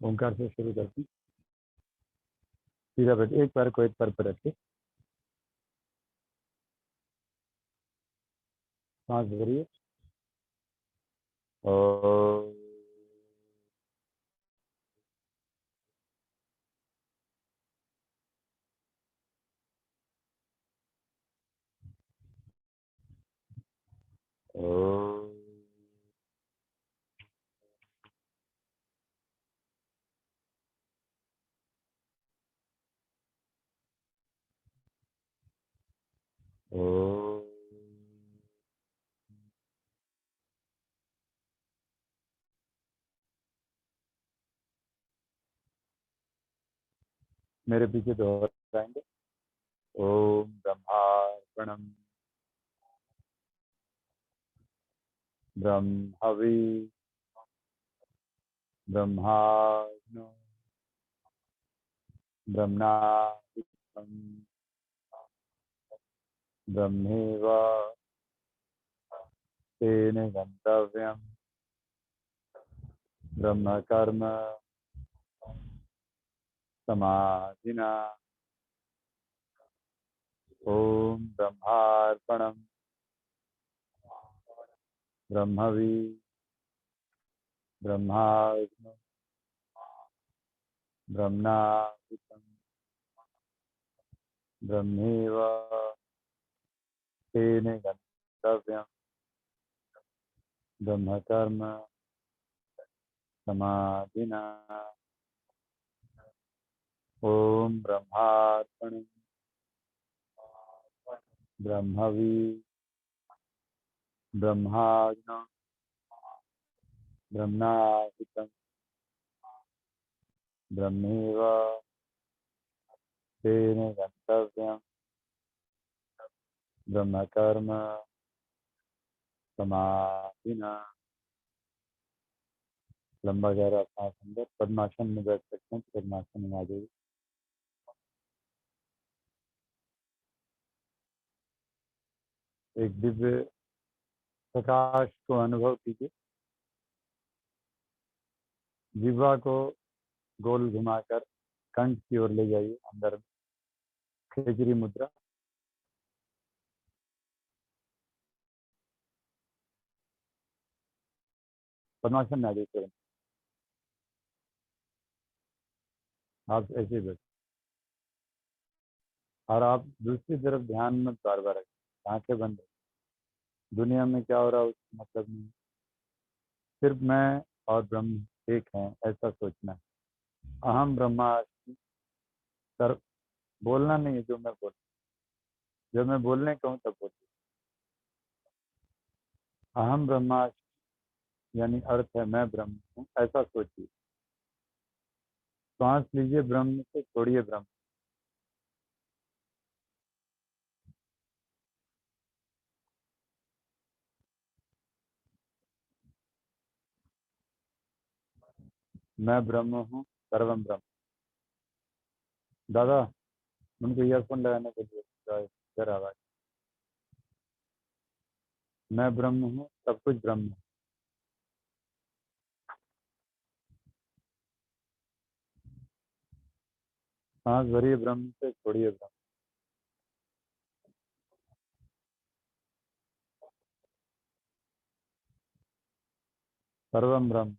ओंकार से शुरू करते हैं। सीधा बैठ, एक पैर को एक पैर पर रख के सांस भरिए और मेरे पीछे दोहराएंगे। ओम ब्रह्मार्पणम ब्रह्मवि ब्रह्माग्नो ब्रह्मणाहुतं ब्रह्मेव तेन गन्तव्यं ब्रह्म कर्म समाधिना। ओम ब्रह्मार्पणम ब्रह्मवि ब्रह्माग्नो ब्रह्मणाहुतं ब्रह्मेव तेन गन्तव्यं ब्रह्म कर्म समाधिना। ओम ब्रह्मार्पणम ब्रह्मवि ब्रह्माग्नो ब्रह्मणाहुतं ब्रह्मेव तेन गन्तव्यं ब्रह्म कर्म समाधिना। लंबा गहरा सांस अंदर। पद्मासन में बैठ सकते हैं, पद्मासन में आ जाइए। एक दिव्य प्रकाश को अनुभव कीजिए। जिह्वा को गोल घुमाकर कंठ की ओर ले जाइए, अंदर खेजरी मुद्रा। पद्मासन में आ जाइए तुरंत। आप ऐसे बैठ और आप दूसरी तरफ ध्यान में बार बार रखें, आंखें बंद है। दुनिया में क्या हो रहा है उसका मतलब नहीं, सिर्फ मैं और ब्रह्म एक हैं, ऐसा सोचना है। अहम ब्रह्मास्मि। सर बोलना नहीं है, जो मैं बोल, जब मैं बोलने कहूँ तब बोलिए। अहम ब्रह्मास्मि यानी अर्थ है मैं ब्रह्म हूँ, ऐसा सोचिए। सांस लीजिए ब्रह्म से, छोड़िए ब्रह्म। मैं ब्रह्म हूँ, सर्वम ब्रह्म। दादा उनको ईयरफोन लगाने के लिए इधर आवाज। मैं ब्रह्म हूँ, सब कुछ ब्रह्म है। सांस भरिए ब्रह्म से, छोड़िए ब्रह्म। सर्वम ब्रह्म।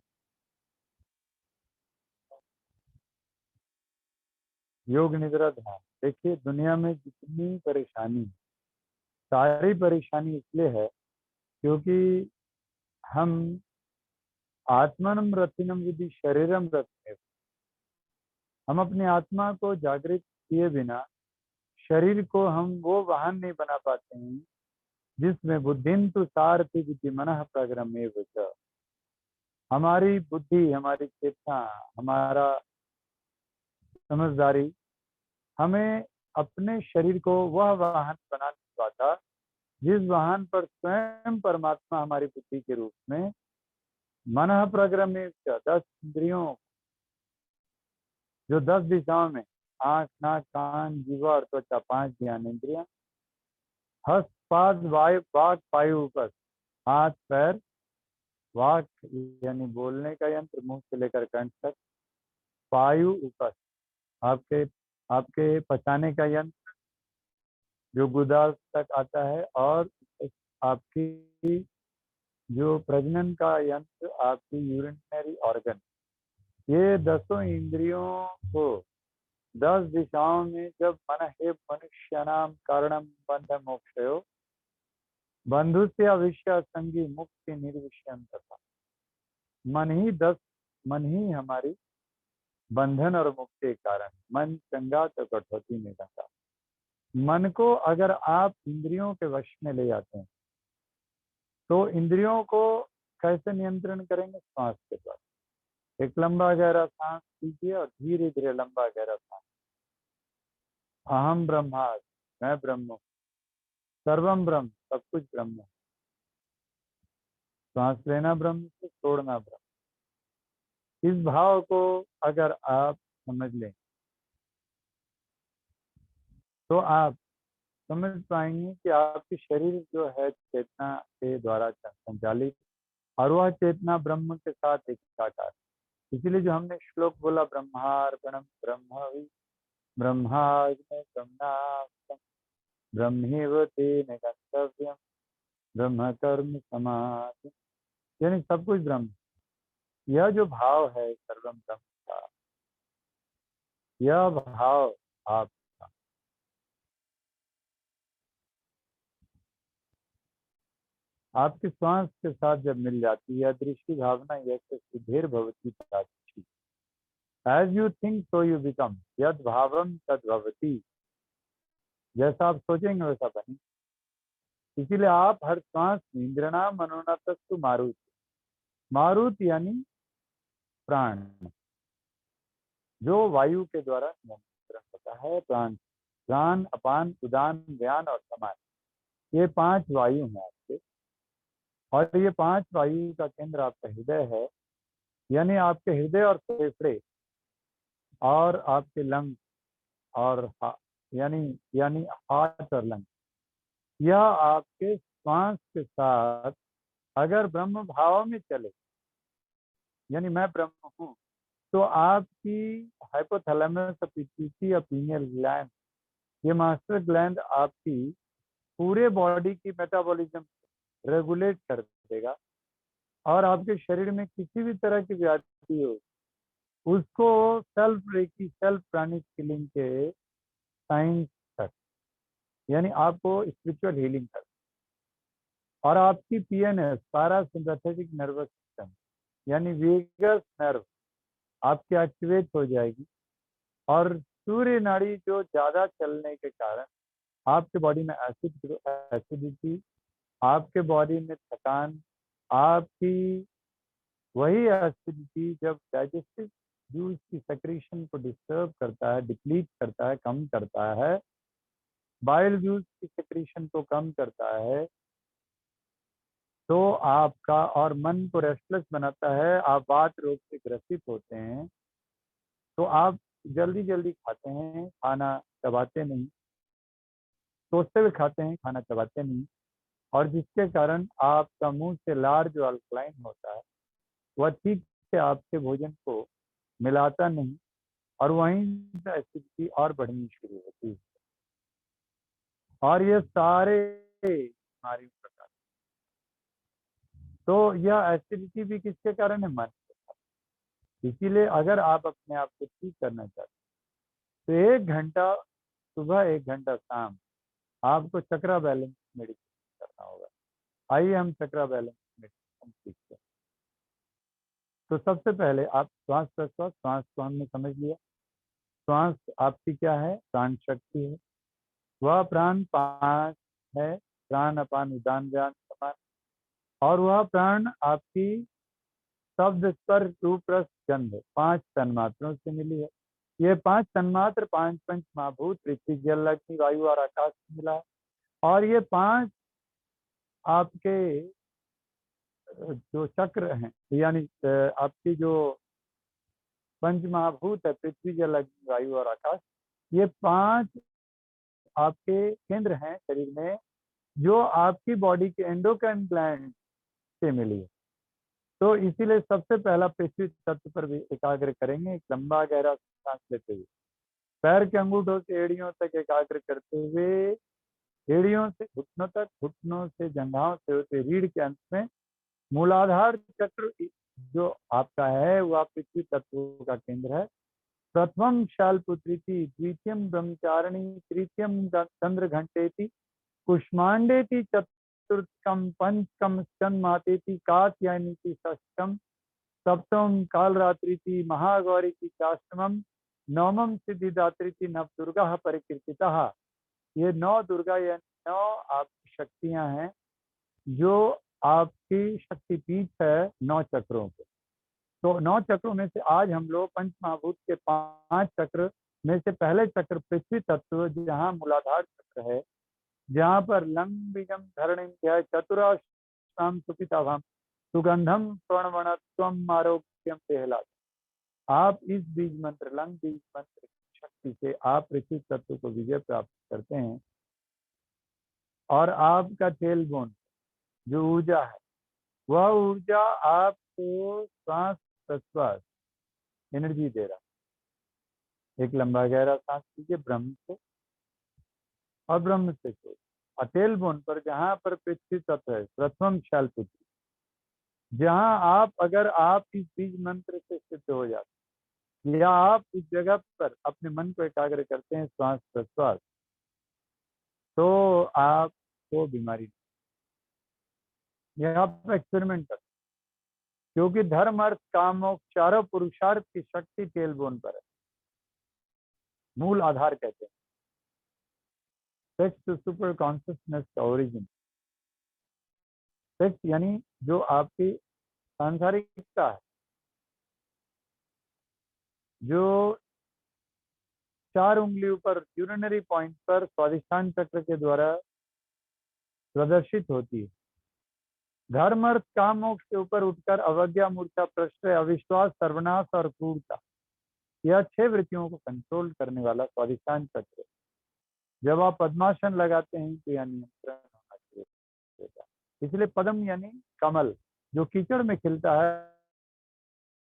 योग निद्रा ध्यान। देखिए दुनिया में जितनी परेशानी है, सारी परेशानी इसलिए है क्योंकि हम आत्मनम रतिनम विधि शरीरम रत्ने, हम अपनी आत्मा को जागृत किए बिना शरीर को हम वो वाहन नहीं बना पाते हैं जिसमें बुद्धिन तो सारथि विधि मनः प्रग्रमे वच। हमारी बुद्धि, हमारी चेतना, हमारा समझदारी हमें अपने शरीर को वह वाहन बना नहीं पाता जिस वाहन पर स्वयं परमात्मा हमारी बुद्धि के रूप में मनः प्रग्रमे 10 इंद्रियों, जो 10 दिशाओं में आंख नाक कान जीवा और त्वचा 5 ज्ञानेंद्रियां, हस्त पाद वायु वाक पायु उपस्थ, हाथ पैर, वाक यानी बोलने का यंत्र मुंह से लेकर कंठ तक, वायु उपस्थ, आपके आपके पचाने का यंत्र जो गुदा तक आता है, और आपकी जो प्रजनन का यंत्र, आपकी यूरिनरी ऑर्गन, ये 10 इंद्रियों को 10 दिशाओं में जब मन हे मनुष्यानाम कारणम बंध मोक्षयो बंधु से अविष्य संगी मुक्ति निर्विषयम तथा, मन ही हमारी बंधन और मुक्ति के कारण। मन चंगा तो कटौती में गंगा। मन को अगर आप इंद्रियों के वश में ले जाते हैं तो इंद्रियों को कैसे नियंत्रण करेंगे? श्वास के द्वारा। एक लंबा गहरा सांस लीजिए और धीरे धीरे लंबा गहरा सांस। अहम ब्रह्मास्मि, मैं ब्रह्म हूँ, सर्वम ब्रह्म, सब कुछ ब्रह्म है। सांस लेना ब्रह्म से, छोड़ना ब्रह्म। इस भाव को अगर आप समझ लें तो आप समझ पाएंगे कि आपकी शरीर जो है चेतना के द्वारा संचालित, और वह चेतना ब्रह्म के साथ एकाकार। इसीलिए जो हमने श्लोक बोला, ब्रह्मार्पणम ब्रह्मवि ब्रह्माग्ने ब्रह्मास्त्रम ब्रह्मेव तेन गंतव्यम ब्रह्म कर्म समाधि, यानी सब कुछ ब्रह्म। यह जो भाव है सर्वम ब्रह्म का, यह भाव आप आपके श्वास के साथ जब मिल जाती है, दृष्टि भावना यह सिद्धेर भवती प्राची, as you think so you become, यद भावम तद भवती, जैसा आप सोचेंगे वैसा बने। इसीलिए आप हर श्वास में इंद्रना मनोनातस्तु मारुत, मारुत यानी प्राण, जो वायु के द्वारा नियंत्रण होता है। प्राण, प्राण, अपान, उदान, व्यान और समान, ये 5 वायु हैं आपके, और ये 5 वायु का केंद्र आपका हृदय है। यानी आपके हृदय और फेफड़े और आपके लंग और यानी यानी हार्ट और लंग, यह आपके श्वास के साथ अगर ब्रह्म भाव में चले, यानी मैं ब्रह्म हूँ, तो आपकी हाइपोथैलेमस, पिट्यूटरी और पीनियल ग्लैंड, ये मास्टर ग्लैंड आपकी पूरे बॉडी की मेटाबॉलिज्म रेगुलेट कर देगा, और आपके शरीर में किसी भी तरह की व्याधि हो उसको self recce, self pranic healing के साइंस तक, यानी आपको स्पिरिचुअल हीलिंग कर, और आपकी पीएनएस, पैरासिम्पैथेटिक नर्वस सिस्टम, यानी वेगस नर्व आपकी एक्टिवेट हो जाएगी, और सूर्य नाड़ी जो ज्यादा चलने के कारण आपके बॉडी में एसिडिटी, आपके बॉडी में थकान, आपकी वही एसिडिटी जब डाइजेस्टिव जूस की सेक्रेशन को डिस्टर्ब करता है, डिप्लीट करता है, कम करता है, बाइल जूस की सेक्रेशन को कम करता है, तो आपका और मन को रेस्टलेस बनाता है, आप वात रोग से ग्रसित होते हैं, तो आप जल्दी जल्दी खाते हैं, खाना चबाते नहीं, सोचते हुए खाते हैं, खाना चबाते नहीं, और जिसके कारण आपका मुंह से लार जो अल्कलाइन होता है वह ठीक से आपके भोजन को मिलाता नहीं, और वहीं से एसिडिटी और बढ़नी शुरू होती है। और ये सारे बीमारी प्रकार, तो यह एसिडिटी भी किसके कारण है? मन के कारण। इसीलिए अगर आप अपने आप को ठीक करना चाहते हैं तो 1 घंटा सुबह, 1 घंटा शाम आपको चक्रा बैलेंस मेडिटेशन करना होगा। आइए हम चक्रा बैलेंस मेडिटेशन सीखते हैं। तो सबसे पहले आप श्वास प्रश्वास, श्वास को हमने समझ लिया। श्वास आपकी क्या है? प्राण शक्ति है। वह प्राण 5 है, प्राण, अपान, उदान, व्यान, समान, और वह प्राण आपकी शब्द, स्पर्श, रूप, रस, गंध 5 तन्मात्रों से मिली है। ये 5 तन्मात्र 5 पंच महाभूत पृथ्वी, जल, अग्नि, वायु और आकाश से मिला है। और ये 5 आपके जो चक्र हैं, यानी आपकी जो पंच महाभूत है, पृथ्वी, जल, अग्नि, वायु और आकाश, ये 5 आपके केंद्र हैं शरीर में, जो आपकी बॉडी के एंडोक्राइन ग्लैंड से मिली है। तो इसीलिए सबसे पहला पृथ्वी तत्व पर भी एकाग्र करेंगे, एक लंबा गहरा सांस लेते हुए, पैर के अंगूठों से एड़ियों तक एकाग्र करते हुए, एड़ियों से घुटनों तक, घुटनों से जंघाओं से होते रीढ़ के अंत में मूलाधार चक्र जो आपका है वह पृथ्वी तत्व का केंद्र है। प्रथमम शालपुत्रीति, द्वितीयम ब्रह्मचारिणी, तृतीयम चंद्र घंटेति, कुष्मांडेति, चतुर्थकम पंचकम स्कंदमातेति, कात्यायनीति, षष्ठम सप्तम कालरात्रिति, महागौरीति, चाष्टमम नवमम सिद्धिदात्रीति, नवदुर्गा परिकीर्तितः। ये 9 दुर्गा या 9 आपकी शक्तियां हैं जो आपकी शक्तिपीठ है 9 चक्रों के। तो 9 चक्रों में से आज हम लोग पंच महाभूत के 5 चक्र में से पहले चक्र पृथ्वी तत्व, जहाँ मूलाधार चक्र है, जहाँ पर लंग बीजम धरणिम चतुराश्राम सुपिताभम सुगंधम स्वर्णवणत्वम आरोग्यम देहला। आप इस बीज मंत्र, लंग बीज मंत्र की शक्ति से आप पृथ्वी तत्व को विजय प्राप्त करते हैं, और आपका टेल बोन जो ऊर्जा है, वह ऊर्जा आपको श्वास प्रश्वास एनर्जी दे रहा है। एक लंबा गहरा सांस लीजिए ब्रह्म से, और ब्रह्म से छोड़ अटेल बोन पर, जहां पर पृथ्वी तत्व है, प्रथम शैलपुत्री, जहां अगर आप इस बीज मंत्र से सिद्ध हो जाते, या आप इस जगह पर अपने मन को एकाग्र करते हैं श्वास प्रश्वास, तो आपको बीमारी, यह आप एक्सपेरिमेंट कर, क्योंकि धर्म अर्थ काम मोक्ष चारों पुरुषार्थ की शक्ति टेल बोन पर है, मूल आधार कहते हैं। सेक्स सुपर कॉन्शियसनेस का ओरिजिन, सेक्स यानी जो आपकी सांसारिकता है, जो 4 उंगलियों पर यूरिनरी पॉइंट पर स्वादिष्ठान चक्र के द्वारा प्रदर्शित होती है। धर्म अर्थ काम मोक्ष के ऊपर उठकर अवज्ञा, मूर्छा, प्रश्रय, अविश्वास, सर्वनाश और क्रूरता, यह 6 वृत्तियों को कंट्रोल करने वाला स्वादिष्ठान चक्र। जब आप पद्मासन लगाते हैं तो यह नियंत्रण होना चाहिए। इसलिए पद्म यानी कमल, जो कीचड़ में खिलता है,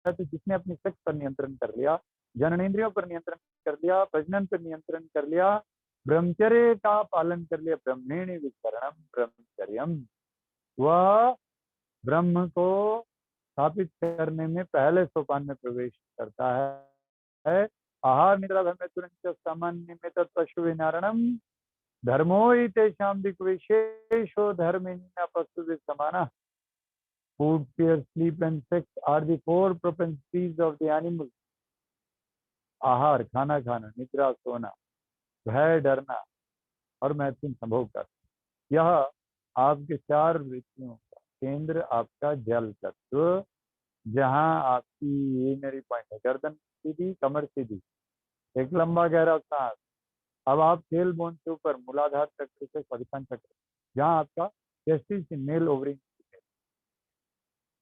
तो जिसने अपनी सेक्स पर नियंत्रण कर लिया, जननेंद्रियों पर नियंत्रण कर लिया, प्रजनन पर नियंत्रण कर लिया, ब्रह्मचर्य का पालन कर लिया, ब्रह्मेण विचरणम ब्रह्मचर्यम, वह ब्रह्म को स्थापित करने में पहले सोपान में प्रवेश करता है। आहार निद्रा धर्म तुरंत सामान्य में तत्पशु विनारणम धर्मो तेषां दिक् विशेषो धर्मेण पशु समाना। Food, fear, sleep and sex are the 4 propensities of the animal. आहार खाना खाना, निद्रा सोना, भय डरना, और मैथुन संभोग करना, यह आपके 4 वृत्तियों का केंद्र आपका जल तत्व, जहां आपकी यूरिनरी पॉइंट है, गर्दन सीधी, कमर सीधी, एक लंबा गहरा सांस। अब आप टेल बोन के ऊपर मूलाधार चक्र से स्वादिष्ठान चक्र, जहाँ आपका टेस्टिस, मेल ओवरी,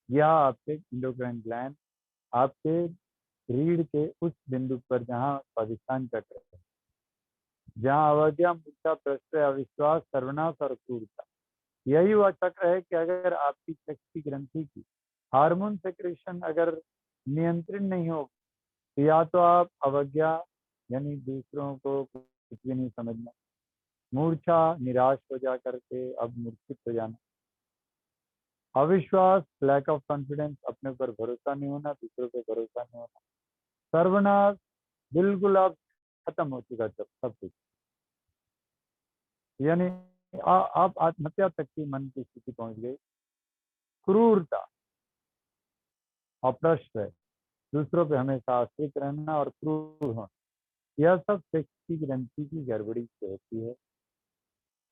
यह आपके इंडोक्राइन ग्लैंड, आपके रीढ़ के उस बिंदु पर जहाँ स्वादिष्ठान चक्र है, जहाँ अवज्ञा, मूर्छा, प्रश्रय, अविश्वास, सर्वनाश और क्रूरता, यही वह चक्र है कि अगर आपकी सेक्स की ग्रंथि की हार्मोन सेक्रेशन अगर नियंत्रित नहीं हो, तो या तो आप अवज्ञा यानी दूसरों को कुछ भी नहीं समझना, मूर्छा निराश हो जा करके अब मूर्छित हो जाना, अविश्वास लैक ऑफ कॉन्फिडेंस, अपने पर भरोसा नहीं होना, दूसरों पर भरोसा नहीं होना, सर्वनाश बिल्कुल अब खत्म हो चुका सब कुछ, यानी आप आत्महत्या तक की मन की स्थिति पहुंच गई, क्रूरता, अप्रश्रय, दूसरों पे हमेशा आश्रित रहना और क्रूर होना, यह सब सेक्स की ग्रंथि की गड़बड़ी से होती है।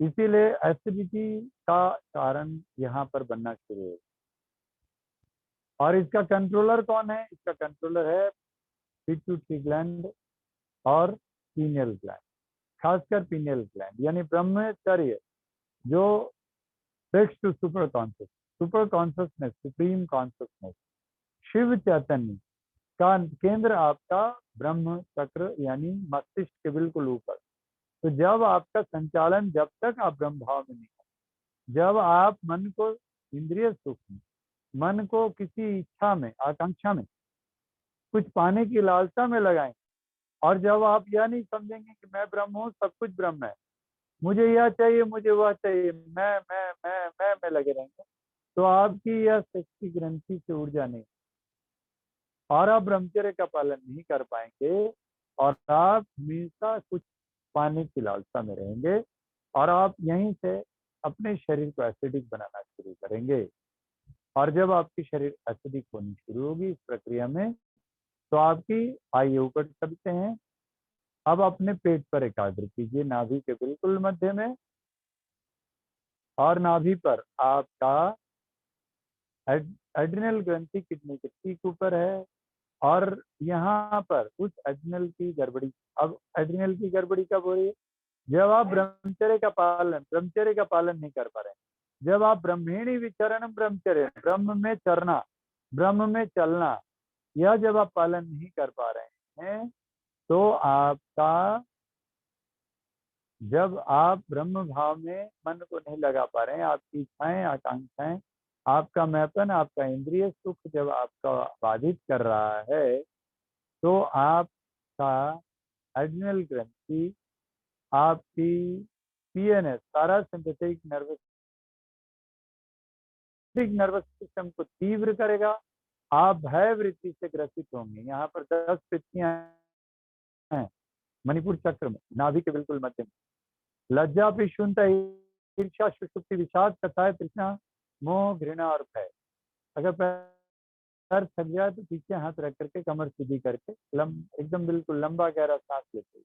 इसीलिए एसिडिटी का कारण यहाँ पर बनना शुरू है। और इसका कंट्रोलर कौन है? इसका कंट्रोलर है पिट्यूटरी ग्लैंड और पीनियल ग्लैंड, खासकर पीनियल ग्लैंड, यानी ब्रह्मचर्य जो sex to super consciousness, supreme consciousness, Shiva चैतन्य का केंद्र आपका ब्रह्म चक्र यानी मस्तिष्क के बिल्कुल ऊपर। तो जब आपका संचालन, जब तक आप ब्रह्म भाव में नहीं, जब आप मन को इंद्रिय सुख में मन को किसी इच्छा में, आकांक्षा में, कुछ पाने की लालसा में लगाएंगे, और जब आप यह नहीं समझेंगे कि मैं ब्रह्म हूँ, सब कुछ ब्रह्म है, मुझे यह चाहिए, मुझे वह चाहिए, मैं लगे रहेंगे, तो आपकी यह शक्ति ग्रंथि से ऊर्जा नहीं, और आप ब्रह्मचर्य का पालन नहीं कर पाएंगे, और आप हमेशा कुछ पाने की लालसा में रहेंगे, और आप यहीं से अपने शरीर को एसिडिक बनाना शुरू करेंगे। और जब आपकी शरीर एसिडिक होनी शुरू होगी इस प्रक्रिया में, तो आपकी आइए ऊपर चलते हैं। अब अपने पेट पर एकाग्र कीजिए, नाभि के बिल्कुल मध्य में, और नाभि पर आपका एड्रिनल ग्रंथि किडनी के ठीक ऊपर है, और यहाँ पर उस एड्रिनल की गड़बड़ी, अब एड्रिनल की गड़बड़ी कब हो रही है? जब आप ब्रह्मचर्य का पालन नहीं कर पा रहे हैं, जब आप ब्रह्मेणी विचरण ब्रह्मचर्य, ब्रह्म में चरना, ब्रह्म में चलना, यह जब आप पालन नहीं कर पा रहे हैं, तो आपका, जब आप ब्रह्म भाव में मन को नहीं लगा पा रहे हैं, आपकी इच्छाएं, आकांक्षाएं, आपका मैपन, आपका इंद्रिय सुख जब आपका बाधित कर रहा है, तो आपका एड्रिनल ग्रंथि, आपकी पीएनएस, नर्वस सिस्टम को तीव्र करेगा, आप भय वृत्ति से ग्रसित होंगे। यहाँ पर 10 वृत्तियां हैं मणिपुर चक्र में, नाभि के बिल्कुल मध्य में। लज्जा, पिशुनता, ईर्ष्या, सुषुप्ति, विषाद, कथाएं, तृष्णा, मोह, घृणा और भय। अगर पैर थक जाए तो पीछे हाथ रख करके, कमर सीधी करके, एकदम बिल्कुल लंबा गहरा सांस लेते,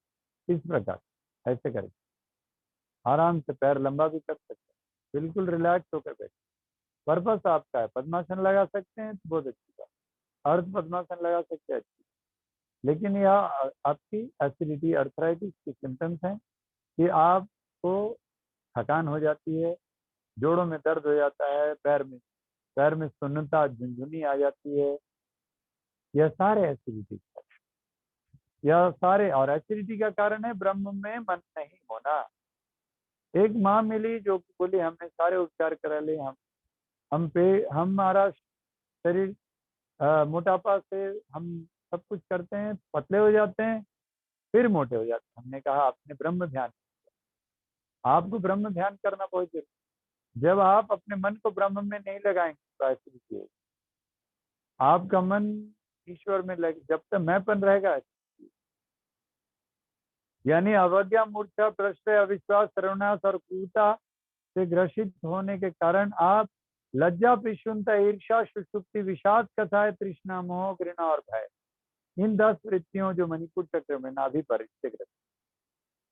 इस प्रकार ऐसे करके आराम से पैर लंबा भी कर सकते हैं, बिल्कुल रिलैक्स होकर बैठे। पर्पस आपका है, पद्मासन लगा सकते हैं तो बहुत अच्छी बात, अर्ध पद्मासन लगा सकते हैं अच्छी, लेकिन यह आपकी एसिडिटी, अर्थराइटिस की सिम्टम्स हैं कि आपको थकान हो जाती है, जोड़ों में दर्द हो जाता है, पैर में सुन्नता, झुनझुनी आ जाती है, यह सारे एसिडिटी, यह सारे, और एसिडिटी का कारण है ब्रह्म में मन नहीं होना। एक माँ मिली जो बोली हमने सारे उपचार करा लिए, हमारा शरीर मोटापा से हम सब कुछ करते हैं, पतले हो जाते हैं, फिर मोटे हो जाते हैं। हमने कहा आपने ब्रह्म ध्यान, आपको ब्रह्म ध्यान करना बहुत जरूरी। जब आप अपने मन को ब्रह्म में नहीं लगाएंगे तो एसिडिटी होगी। आपका मन ईश्वर में लगे, जब तक मैंपन रहेगा, यानी अवज्ञा, मूर्छा, प्रश्रय, अविश्वास, सर्वनाश और क्रूरता से ग्रसित होने के कारण आप लज्जा, पिशुनता, ईर्ष्या, सुषुप्ति, विषाद, कथाएं, तृष्णा, मोह, घृणा और भय, इन 10 वृत्तियों जो मणिपुर चक्र में नाभि पर इससे ग्रसित।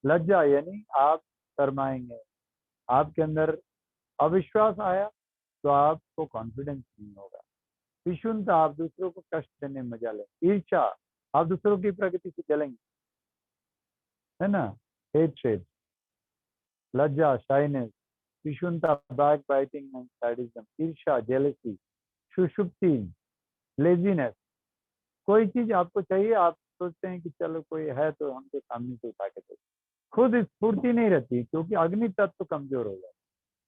लज्जा यानी आप शर्माएंगे, आपके अंदर अविश्वास आया तो आपको कॉन्फिडेंस नहीं होगा। पिशुनता, आप दूसरों को कष्ट देने में मजा लेंगे। ईर्ष्या, आप दूसरों की प्रगति से जलेंगे, है ना, हेट्रेड। लज्जा, शाइनेस। पिशुनता, बैक बाइटिंग एंड सैडिज्म। ईर्ष्या, जेलसी। सुषुप्ति, लेजीनेस, कोई चीज आपको चाहिए, आप सोचते हैं कि चलो कोई है तो हमको सामने से उठा के दे, खुद स्फूर्ति नहीं रहती, क्योंकि अग्नि तत्व कमजोर हो जाता है,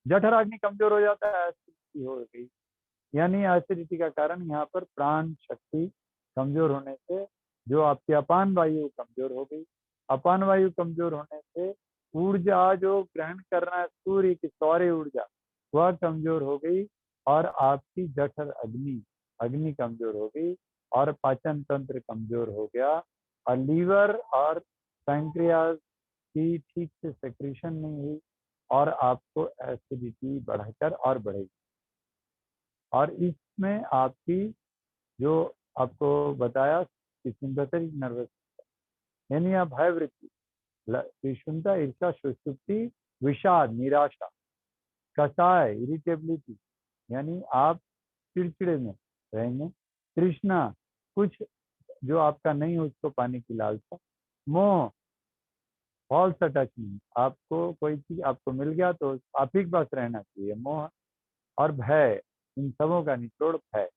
जठर अग्नि कमजोर हो जाता है, एसिडिटी हो गई। यानी एसिडिटी का कारण यहाँ पर प्राण शक्ति कमजोर होने से, जो आपकी अपान वायु कमजोर हो गई, अपान वायु कमजोर होने से ऊर्जा जो ग्रहण करना है सूर्य की सौर्य ऊर्जा, वह कमजोर हो गई, और आपकी जठर अग्नि अग्नि कमजोर हो गई, और पाचन तंत्र कमजोर हो गया, और लीवर और पैंक्रियाज की ठीक से सेक्रेशन नहीं हुई, और आपको एसिडिटी बढ़कर और बढ़ेगी। और इसमें आपकी, जो आपको बताया कि सिंपैथेटिक नर्वस, यानी आप भय वृत्ति, विषुनता, ईर्ष्या, सुषुप्ति, विषाद, निराशा, कसाय, इरिटेबिलिटी, यानी आप चिड़चिड़े में रहेंगे। तृष्णा, कुछ जो आपका नहीं हो उसको पाने की लालसा। मोह, फॉल्स अटैचमेंट, आपको कोई चीज आपको मिल गया तो आप ही के पास रहना चाहिए, मोह। और भय, इन सबों का निचोड़ भय।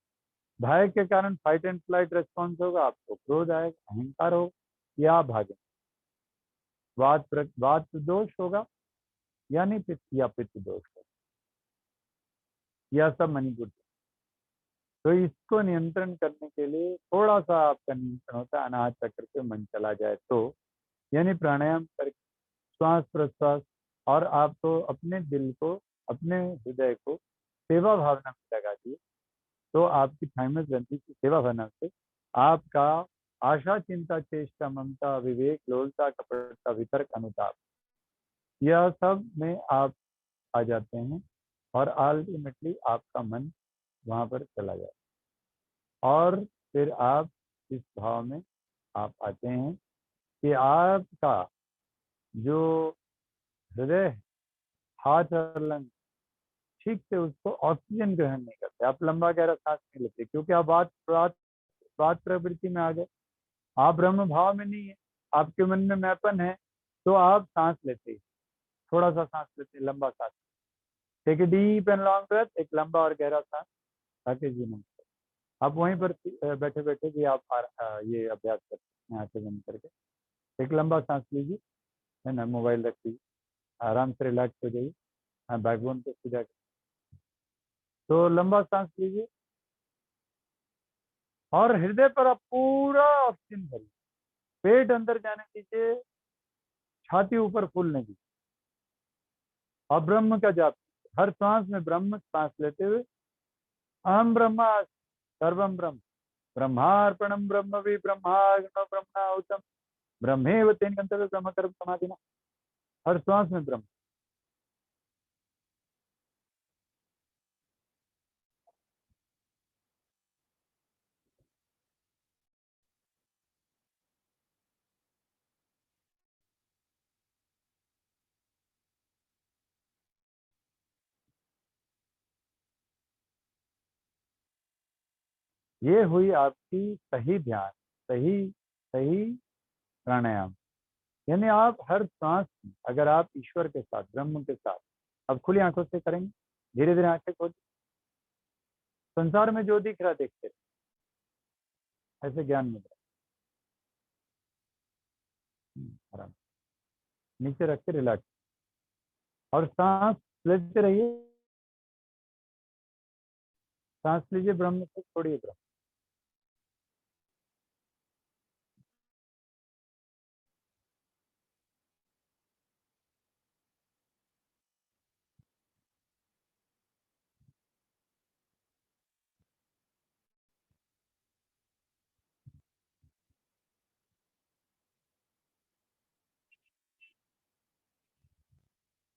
भय के कारण फाइट एंड फ्लाइट रेस्पॉन्स होगा, आपको क्रोध आएगा, अहंकार होगा, या आप भागें। वात दोष होगा, यानी पित्त या पित्त दोष होगा। यह सब मणिपुर। तो इसको नियंत्रण करने के लिए थोड़ा सा आपका नियंत्रण होता है, अनाहत चक्र पे मन चला जाए तो, यानी प्राणायाम करके श्वास प्रश्वास, और आपको अपने दिल को, अपने हृदय को सेवा भावना में लगा दिए, तो आपकी थाइमस ग्रंथि की सेवा भावना से आपका आशा चिंता चेष्टा ममता विवेक लोलता कपटता वितर्क अनुताप, यह सब में आप आ जाते हैं और अल्टीमेटली आपका मन वहां पर चला जाता है। और फिर आप इस भाव में आप आते हैं कि आपका जो हृदय, हाथ और लंग ठीक से उसको ऑक्सीजन ग्रहण नहीं करते, आप लंबा गहरा सांस नहीं लेते, क्योंकि आप बात प्रवृत्ति में आ गए, आप ब्रह्म भाव में नहीं है, आपके मन में मैपन है, तो आप सांस लेते हैं, थोड़ा सा सांस लेते हैं, लंबा सांस, take a deep and long breath, एक लंबा और गहरा सांस, ताकि जी नहीं, आप वहीं पर बैठे बैठे भी आप ये अभ्यास करते हैं, आंखें बंद करके एक लंबा सांस लीजिए, है ना, मोबाइल रख लीजिए, आराम से रिलैक्स हो जाइए, बैकबोन पे सीधा, तो लंबा सांस लीजिए और हृदय पर आप पूरा ऑक्सीजन भरिए, पेट अंदर जाने दीजिए, छाती ऊपर फूलने दीजिए, और ब्रह्म का जाप, हर सांस में ब्रह्म सांस लेते हुए अहम ब्रह्मा सर्वम ब्रह्म, ब्रह्मार्पणम ब्रह्म भी ब्रह्माग्नो ब्रह्माहुतम ब्रह्मेव तेन गंतव्य ब्रह्म कर्म समाधिना, हर श्वास में ब्रह्म। ये हुई आपकी सही ध्यान, सही सही प्राणायाम, यानी आप हर सांस में अगर आप ईश्वर के साथ, ब्रह्म के साथ, अब खुली आंखों से करेंगे, धीरे धीरे आंखें खोल, संसार में जो दिख रहा देखते रहे, ऐसे ज्ञान में आराम, नीचे रख के रिलैक्स, और सांस लेते रहिए, सांस लीजिए ब्रह्म से, छोड़िए ब्रह्म,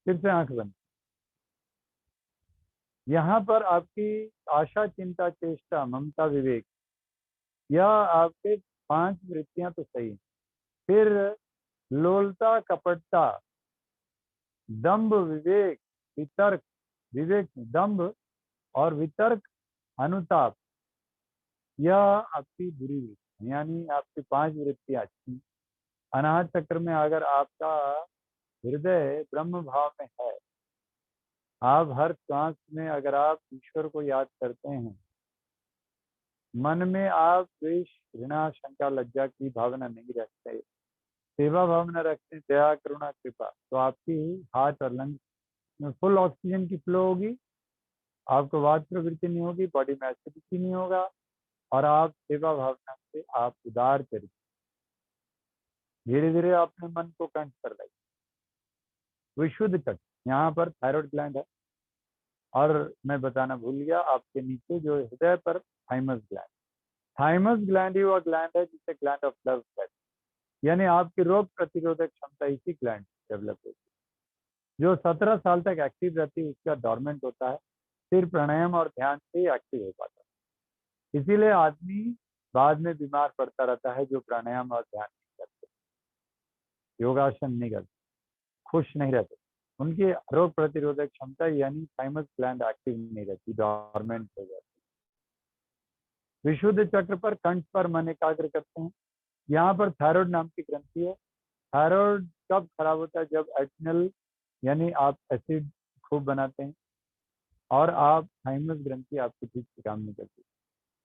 फिर से आंख बंद। यहाँ पर आपकी आशा चिंता चेष्टा ममता विवेक, यह आपके 5 वृत्तियां तो सही हैं। फिर लोलता कपटता दंभ विवेक वितर्क, विवेक दंभ और वितर्क अनुताप, यह आपकी बुरी वृत्ति, यानी आपकी 5 वृत्तियां अच्छी। अनाहत चक्र में अगर आपका हृदय ब्रह्म भाव में है, आप हर श्वास में अगर आप ईश्वर को याद करते हैं, मन में आप द्वेष घृणा शंका लज्जा की भावना नहीं रखते, सेवा भावना रखते, दया करुणा कृपा, तो आपकी हाथ और लंग में फुल ऑक्सीजन की फ्लो होगी, आपको वात प्रवृत्ति नहीं होगी, बॉडी में एसिडिटी नहीं होगा, और आप सेवा भावना से आप उदार करिए। धीरे धीरे अपने मन को कंठ कर लाइए, विशुद्ध कंठ, यहाँ पर थायराइड ग्लैंड है, और मैं बताना भूल गया, आपके नीचे जो हृदय पर थाइमस ग्लैंड, थाइमस ग्लैंड ही वह ग्लैंड है जिसे ग्लैंड ऑफ लव कहते हैं, यानी आपकी रोग प्रतिरोधक क्षमता इसी ग्लैंड डेवलप होती है, जो 17 साल तक एक्टिव रहती है, उसका डोरमेंट होता है, फिर प्राणायाम और ध्यान से ही एक्टिव हो पाता है। इसीलिए आदमी बाद में बीमार पड़ता रहता है जो प्राणायाम और ध्यान नहीं करते, योगासन नहीं करते, खुश नहीं रहते, उनकी रोग प्रतिरोधक क्षमता यानी थाइमस ग्लैंड एक्टिव नहीं रहती, डोरमेंट हो जाती। विशुद्ध चक्र पर कंठ पर मन एकाग्र करते हैं, यहाँ पर थायराइड नाम की ग्रंथि है। थायराइड कब खराब होता है? जब एडिनल यानी आप एसिड खूब बनाते हैं और आप थाइमस ग्रंथि आपकी ठीक से काम नहीं करती,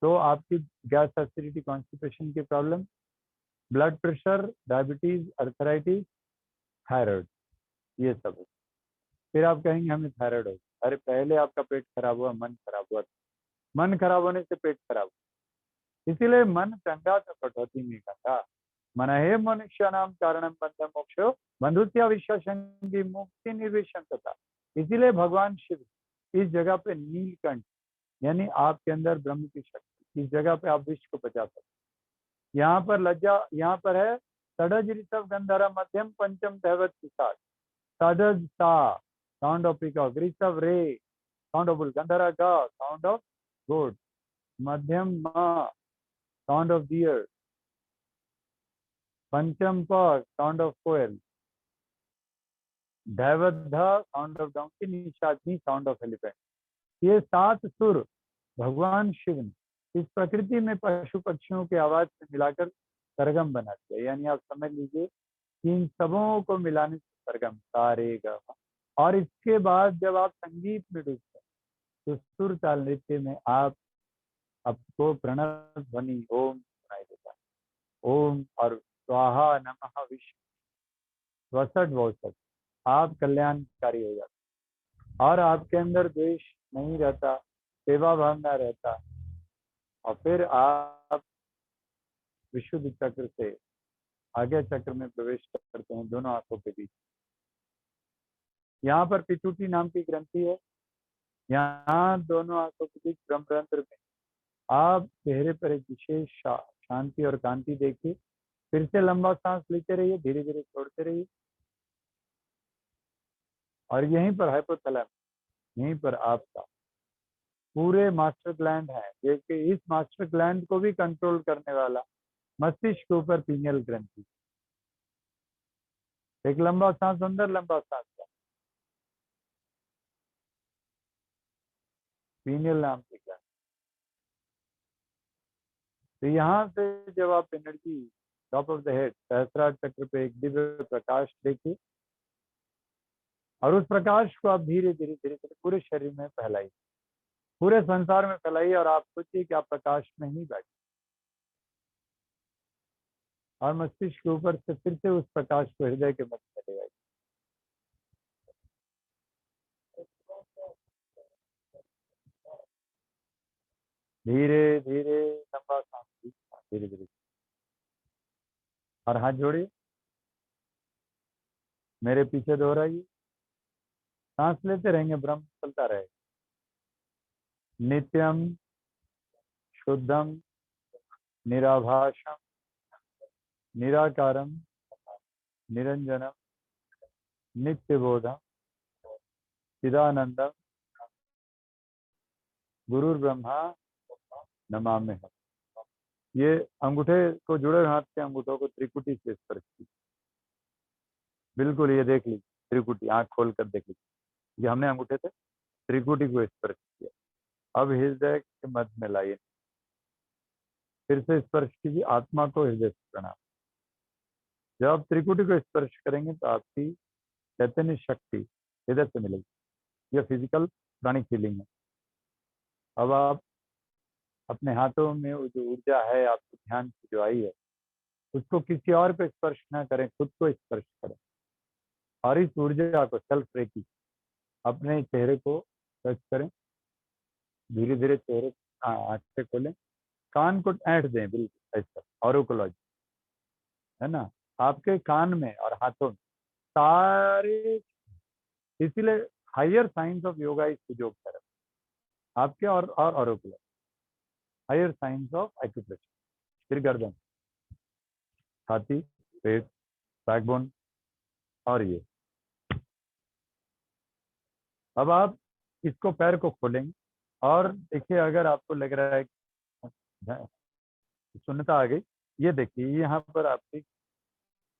तो आपकी गैस एसिडिटी कॉन्स्टिपेशन की problem, blood pressure, diabetes, arthritis, thyroid, ये सब है। फिर आप कहेंगे हमें थायराइड हो, अरे पहले आपका पेट खराब हुआ, मन खराब हुआ, मन खराब होने से पेट खराब, इसीलिए मन चंगा तो कटौती में गंगा। मन हे मनुष्य नाम कारणम बंधन मोक्षो बंधुत्या विश्वासंगी मुक्ति निर्विशंकता। इसीलिए भगवान शिव इस जगह पे नीलकंठ यानी आपके अंदर ब्रह्म की शक्ति, इस जगह पे आप विश्व को बचा सकते। यहाँ पर लज्जा, यहाँ पर है सडज ऋषभ गंधर्व मध्यम पंचम दैवत पिशाच। सडज सा साउंड ऑफ पीकॉक, ऋषभ रे साउंड ऑफ बुल, गंधर्व गा साउंड ऑफ गोड, मध्यम मा साउंड ऑफ डियर, पंचम प साउंड ऑफ कोयल, दैवत ध साउंड ऑफ डोंकी, निशाचनी साउंड ऑफ एलिफेंट। ये 7 सुर भगवान शिव ने इस प्रकृति में पशु पक्षियों की आवाज से मिलाकर सरगम बना दिया। यानी आप समझ लीजिए कि इन सबों को मिलाने से सरगम सारे ग। और इसके बाद जब आप संगीत में डूबते हैं तो सुर ताल नृत्य में आपको प्रणव ध्वनि ओम सुनाई देता है। ओम और स्वाहा नमः विष्णु वसठ वौसठ, आप कल्याणकारी हो जाते और आपके अंदर द्वेष नहीं रहता, सेवा भावना रहता, और फिर आप विशुद्ध चक्र से आगे चक्र में प्रवेश करते हैं दोनों आंखों के बीच। यहाँ पर पिटूटी नाम की ग्रंथि है, यहाँ दोनों आंखों के बीच ब्रह्मरंध्र में आप चेहरे पर एक विशेष शांति और कांति देखिए। फिर से लंबा सांस लेते रहिए, धीरे धीरे छोड़ते रहिए। और यहीं पर हाइपोथैलेमस, यहीं पर आपका पूरे मास्टर ग्लैंड है, जबकि इस मास्टर ग्लैंड को भी कंट्रोल करने वाला मस्तिष्क के ऊपर पीनियल ग्रंथि। एक लंबा सांस अंदर, लंबा सांस बाहर। पीनियल नाम की ग्लैंड। तो यहाँ से जब आप energy top of the head सहस्त्रार चक्र पे एक दिव्य प्रकाश देखिए, और उस प्रकाश को आप धीरे धीरे धीरे धीरे पूरे शरीर में फैलाइए, पूरे संसार में फैलाइए। और आप सोचिए कि आप प्रकाश में ही बैठे और मस्तिष्क के ऊपर से फिर से उस प्रकाश को हृदय के मध्य में ले आइए। धीरे धीरे लंबा सांस लीजिए, धीरे धीरे, और हाथ जोड़िए, मेरे पीछे दोहराइए। सांस लेते रहेंगे, ब्रह्म चलता रहेगा। नित्यम शुद्धम निराभाषम निराकारम निरंजनम नित्यबोधम चिदानंदम गुरुर ब्रह्मा नमाम्यहम्। ये अंगूठे को जुड़े हुए हाथ के अंगूठों को त्रिकुटी से स्पर्श कीजिए। बिल्कुल, ये देख लीजिए त्रिकुटी, आंख खोल कर देख लीजिए। ये हमने अंगूठे से त्रिकुटी को स्पर्श किया। अब हृदय के मध्य में लाइए, फिर से स्पर्श कीजिए, आत्मा को हृदय से प्रणाम। जब आप त्रिकुटी को स्पर्श करेंगे तो आपकी चैतन्य शक्ति हृदय से मिलेगी। यह फिजिकल प्राणिक फीलिंग है। अब आप अपने हाथों में वो जो ऊर्जा है, आपको ध्यान की जो आई है, उसको किसी और पे स्पर्श ना करें, खुद को स्पर्श करें। और इस ऊर्जा को सेल्फ रेकी अपने चेहरे को टच करें। धीरे धीरे चेहरे आंखें खोलें, कान को ऐंठ दें, बिल्कुल ऐसा ऑरोकोलॉजी है ना, आपके कान में और हाथों में सारे। इसीलिए higher science of yoga is Sujok therapy, आपके और auricular higher science of acupressure. फिर गर्दन, छाती, पेट, बैकबोन, और ये। अब आप इसको पैर को खोलेंगे और देखिए, अगर आपको लग रहा है कि शून्यता आ गई, ये देखिए यहाँ पर आपकी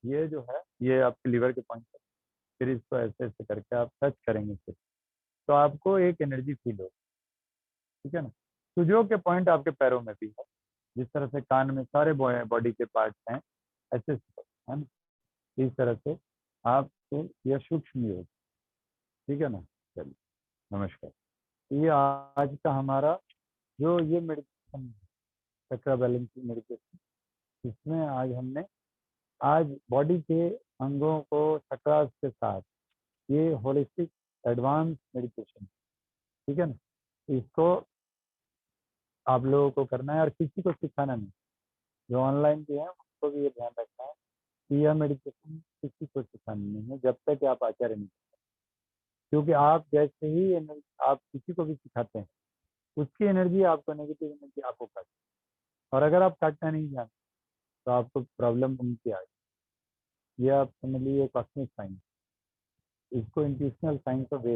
ये जो है, ये आपके लीवर के पॉइंट है। फिर इसको ऐसे ऐसे करके आप टच करेंगे फिर, तो आपको एक एनर्जी फील होगी। ठीक है ना। सुजोग के पॉइंट आपके पैरों में भी है, जिस तरह से कान में सारे बॉडी के पार्ट्स हैं, ऐसे है ना, इस तरह से आपको यह सूक्ष्म योग। ठीक है ना। चलिए, नमस्कार। ये आज का हमारा जो ये मेडिटेशन, चक्र बैलेंसिंग मेडिटेशन, इसमें आज हमने बॉडी के अंगों को चक्रास के साथ ये होलिस्टिक एडवांस मेडिटेशन, ठीक है ना, इसको आप लोगों को करना है और किसी को सिखाना नहीं। जो ऑनलाइन भी है उनको भी ये ध्यान रखना है कि यह मेडिटेशन किसी को सिखाना नहीं है जब तक कि आप आचार्य नहीं। क्योंकि आप जैसे ही आप किसी को भी सिखाते हैं उसकी एनर्जी आपको, नेगेटिव एनर्जी आपको काटती है। और अगर आप काटना नहीं जानते तो आपको प्रॉब्लम उनकी आएगी। ये आप समझ लीजिए कॉस्मिक साइंस, इसको इंट्यूशनल साइंस ऑफ वेद